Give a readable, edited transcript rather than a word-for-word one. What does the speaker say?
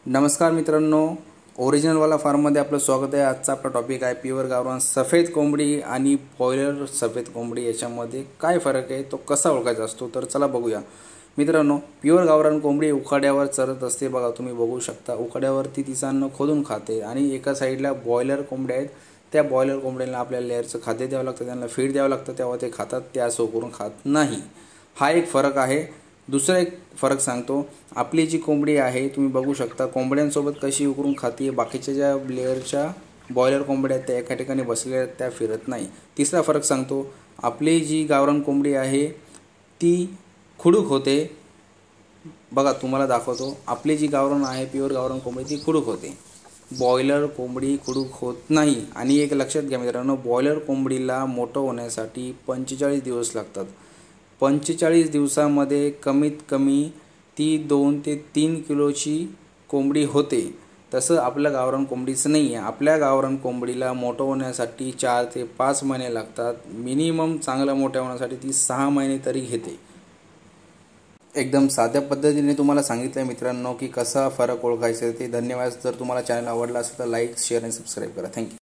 नमस्कार मित्रांनो, ओरिजिनलवाला फार्ममध्ये आपलं स्वागत आहे। आजचा आपला टॉपिक आहे प्युअर गावरान सफेद कोंबडी आणि बॉयलर सफेद कोंबडी याच्यामध्ये काय फरक आहे, तो कसा ओळखायचा असतो, तर चला बघूया। मित्रांनो, प्युअर गावरान कोंबडी उखाड्यावर चरत असते। बघा, तुम्ही बघू शकता उखाड्यावरती तिचं अन्न खोदून खाते आणि एका साईडला बॉयलर कोंबड्या आहेत। त्या बॉयलर कोंबड्यांना आपल्याला लेअरचं खाद्य द्यावं लागतं, त्यांना फीड द्यावं लागतं, तेव्हा ते खातात, त्या सो करून खात नाही। हा एक फरक आहे। दुसरा एक फरक सांगतो, आपली जी कोंबडी आहे तुम्ही बघू शकता कोंबड्यांसोबत कशी उकरून खाते। बाकीच्या ज्या लेअरच्या बॉयलर कोंबड्या आहेत त्या एका ठिकाणी बसलेल्या आहेत, त्या फिरत नाही। तिसरा फरक सांगतो, आपली जी गावरान कोंबडी आहे ती खुडूक होते। बघा, तुम्हाला दाखवतो, आपली जी गावरान आहे प्युअर गावरान कोंबडी ती खुडूक होते, बॉयलर कोंबडी खुडूक होत नाही। आणि एक लक्षात घ्या मित्रांनो, बॉयलर कोंबडीला मोठं होण्यासाठी 45 दिवस लागतात। 45 दिवसामध्ये कमीत कमी ती 2 ते 3 किलोची कोंबडी होते। तसं आपल्या गावरान कोंबडीचं नाही आहे। आपल्या गावरान कोंबडीला मोठं होण्यासाठी 4 ते 5 महिने लागतात। मिनिमम चांगलं मोठं होण्यासाठी ती 6 महिने तरी घेते। एकदम साध्या पद्धतीने तुम्हाला सांगितलं आहे मित्रांनो की कसा फरक ओळखायचा ते। धन्यवाद। जर तुम्हाला चॅनल आवडला असेल तर लाईक, शेअर आणि सबस्क्राईब करा। थँक्यू।